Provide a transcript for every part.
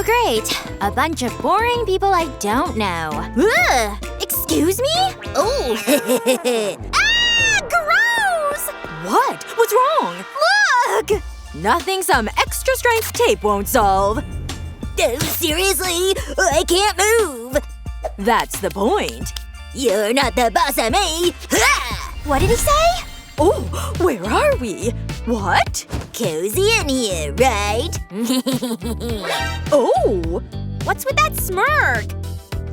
Oh, great. A bunch of boring people I don't know. Ugh! Excuse me? Oh! Ah! Gross! What? What's wrong? Look! Nothing some extra-strength tape won't solve. Oh, seriously? I can't move! That's the point. You're not the boss of me! Ha! What did he say? Oh, where are we? What? Cozy in here, right? Oh! What's with that smirk?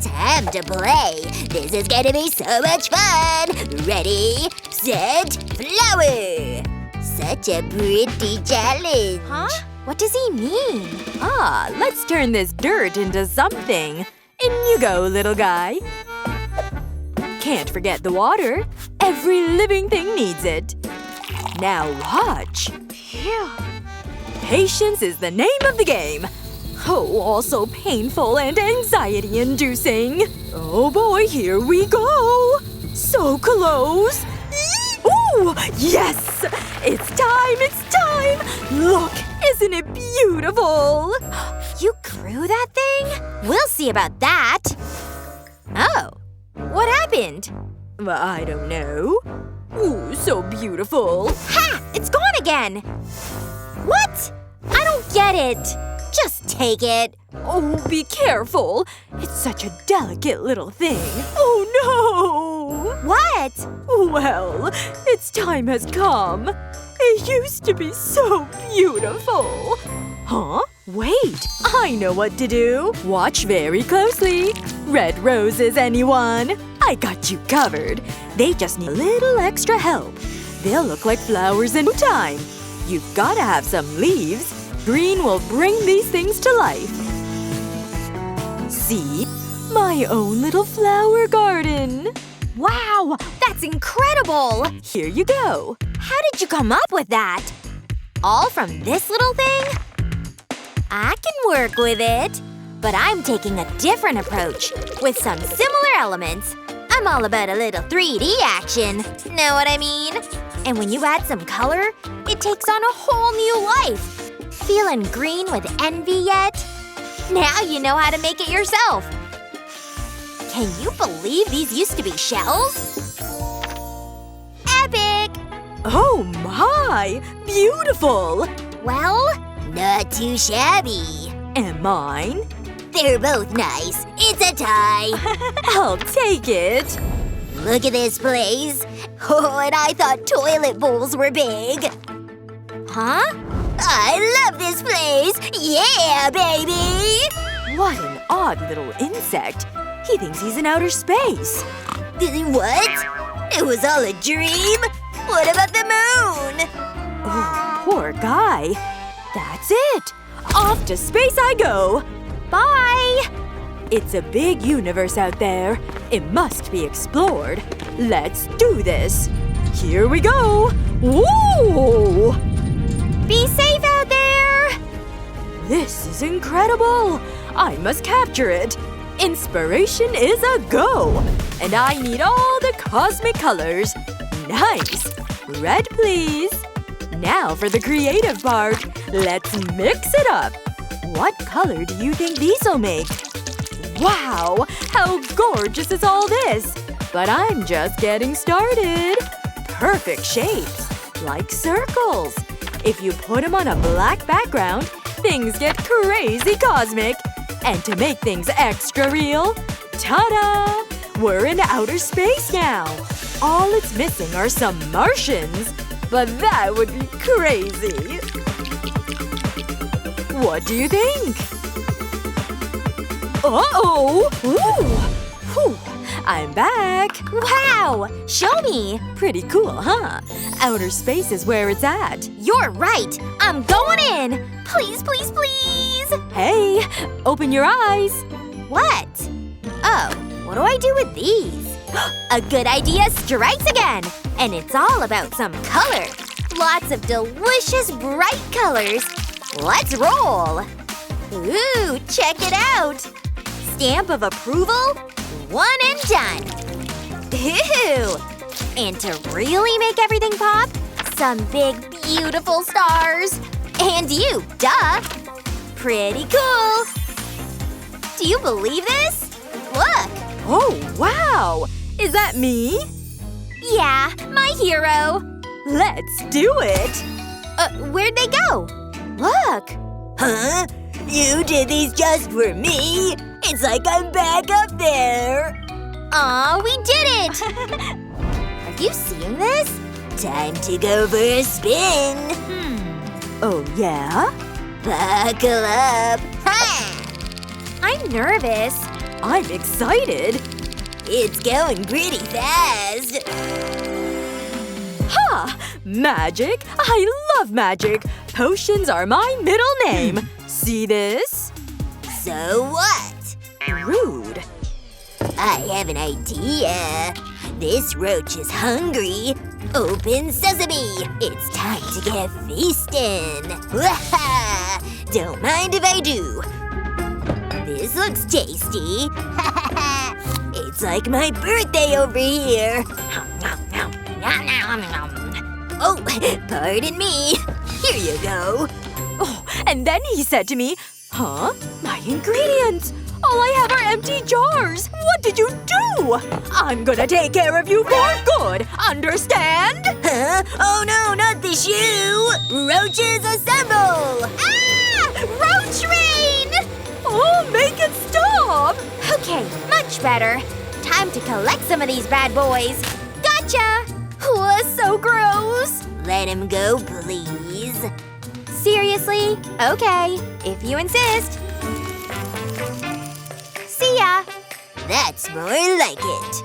Time to play. This is gonna be so much fun. Ready, set, flower. Such a pretty challenge. Huh? What does he mean? Ah, let's turn this dirt into something. In you go, little guy. Can't forget the water. Every living thing needs it. Now watch. Phew. Patience is the name of the game. Oh, also painful and anxiety-inducing. Oh boy, here we go. So close. Ooh, yes! It's time, it's time! Look, isn't it beautiful? You grew that thing? We'll see about that. Oh. What happened? I don't know. Ooh, so beautiful. Ha! It's gone again! What? I don't get it. Just take it. Oh, be careful. It's such a delicate little thing. Oh no! What? Well, its time has come. It used to be so beautiful. Huh? Wait, I know what to do. Watch very closely. Red roses, anyone? I got you covered. They just need a little extra help. They'll look like flowers in no time. You've gotta have some leaves. Green will bring these things to life. See? My own little flower garden. Wow! That's incredible! Here you go. How did you come up with that? All from this little thing? I can work with it. But I'm taking a different approach, with some similar elements. I'm all about a little 3D action. Know what I mean? And when you add some color, it takes on a whole new life. Feeling green with envy yet? Now you know how to make it yourself. Can you believe these used to be shells? Epic! Oh my! Beautiful! Well, not too shabby. And mine? They're both nice. It's a tie. I'll take it. Look at this place. Oh, and I thought toilet bowls were big. Huh? I love this place. Yeah, baby! What an odd little insect. He thinks he's in outer space. What? It was all a dream? What about the moon? Oh, poor guy. That's it. Off to space I go. Bye! It's a big universe out there. It must be explored. Let's do this. Here we go. Woo! Be safe out there! This is incredible. I must capture it. Inspiration is a go. And I need all the cosmic colors. Nice. Red, please. Now for the creative part. Let's mix it up. What color do you think these'll make? Wow! How gorgeous is all this? But I'm just getting started. Perfect shapes. Like circles. If you put them on a black background, things get crazy cosmic. And to make things extra real, ta-da! We're in outer space now. All it's missing are some Martians. But that would be crazy. What do you think? Uh-oh! Ooh! Whew. I'm back. Wow! Show me! Pretty cool, huh? Outer space is where it's at. You're right! I'm going in! Please, please, please! Hey! Open your eyes! What? Oh, what do I do with these? A good idea strikes again! And it's all about some color. Lots of delicious bright colors. Let's roll! Ooh, check it out! Stamp of approval? One and done! Ooh! And to really make everything pop, some big, beautiful stars. And you, duh! Pretty cool! you believe this? Look! Oh, wow! Is that me? Yeah, my hero. Let's do it! Where'd they go? Look! Huh? You did these just for me? It's like I'm back up there! Aw, we did it! Are you seeing this? Time to go for a spin! Oh, yeah? Buckle up! Ha! I'm nervous. I'm excited! It's going pretty fast! Ha! Magic! I love magic! Potions are my middle name! See this? So what? Rude. I have an idea. This roach is hungry. Open sesame! It's time to get feastin'! Waha! Don't mind if I do. This looks tasty. It's like my birthday over here. Oh, pardon me. Here you go. Oh, and then he said to me, "Huh? My ingredients! All I have are empty jars! What did you do? I'm gonna take care of you for good! Understand?" Huh? Oh no, not the shoe! Roaches assemble! Ah! Roach rain! Oh, make it stop! Okay, much better. Time to collect some of these bad boys. Gotcha! Was so gross. Let him go, please. Seriously? Okay, if you insist. See ya! That's more like it.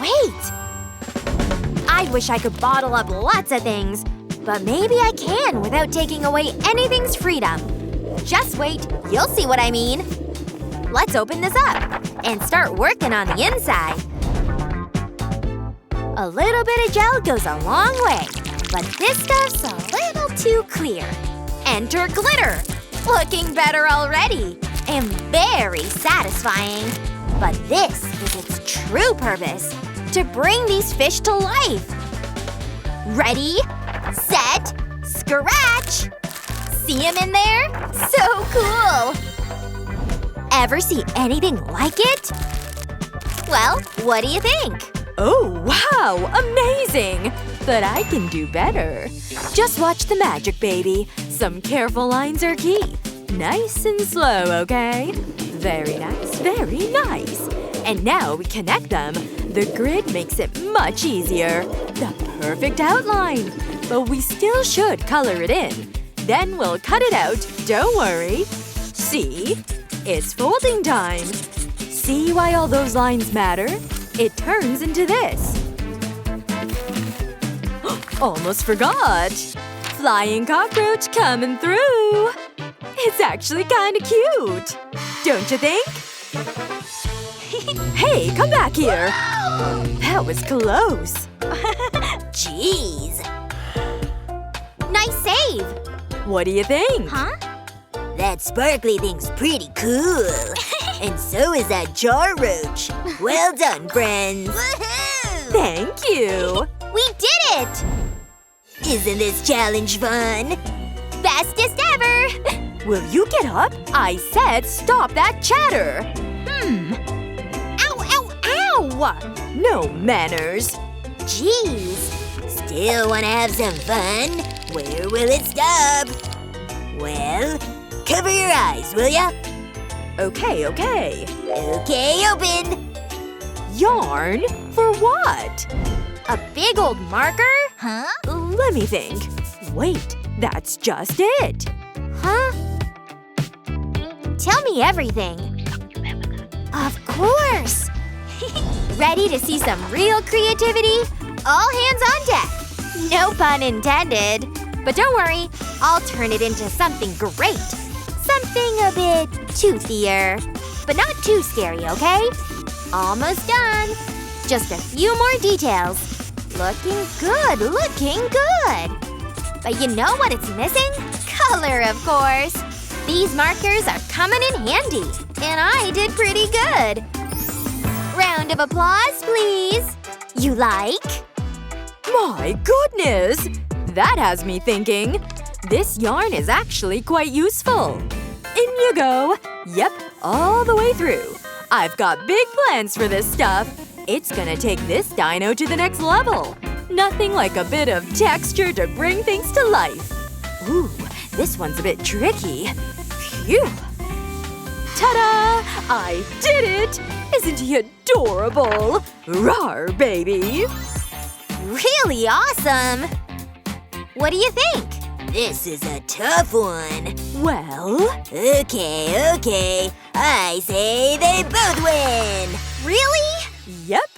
Wait! I wish I could bottle up lots of things, but maybe I can without taking away anything's freedom. Just wait, you'll see what I mean. Let's open this up and start working on the inside. A little bit of gel goes a long way, but this stuff's a little too clear. Enter glitter! Looking better already, and very satisfying. But this is its true purpose, to bring these fish to life. Ready, set, scratch! See him in there? So cool! Ever see anything like it? Well, what do you think? Oh, wow! Amazing! But I can do better. Just watch the magic, baby. Some careful lines are key. Nice and slow, okay? Very nice, very nice. And now we connect them. The grid makes it much easier. The perfect outline. But we still should color it in. Then we'll cut it out, don't worry. See? It's folding time. See why all those lines matter? It turns into this. Almost forgot. Flying cockroach coming through. It's actually kinda cute. Don't you think? Hey, come back here. That was close. Jeez. Nice save! What do you think? Huh? That sparkly thing's pretty cool. And so is that jar roach. Well done, friends. Woohoo! Thank you. We did it! Isn't this challenge fun? Bestest ever! Will you get up? I said stop that chatter. Ow, ow, ow! No manners. Jeez. Still wanna have some fun? Where will it stop? Well, cover your eyes, will ya? Okay, okay. Okay, open! Yarn? For what? A big old marker? Huh? Let me think. Wait, that's just it. Huh? Tell me everything. Of course! Ready to see some real creativity? All hands on deck! No pun intended. But don't worry, I'll turn it into something great. Something a bit toothier. But not too scary, okay? Almost done. Just a few more details. Looking good, looking good. But you know what it's missing? Color, of course. These markers are coming in handy. And I did pretty good. Round of applause, please. You like? My goodness! That has me thinking. This yarn is actually quite useful. In you go. Yep, all the way through. I've got big plans for this stuff. It's gonna take this dino to the next level. Nothing like a bit of texture to bring things to life. Ooh, this one's a bit tricky. Phew. Ta-da! I did it! Isn't he adorable? Rawr, baby! Really awesome! What do you think? This is a tough one. Well… Okay. I say they both win. Really? Yep.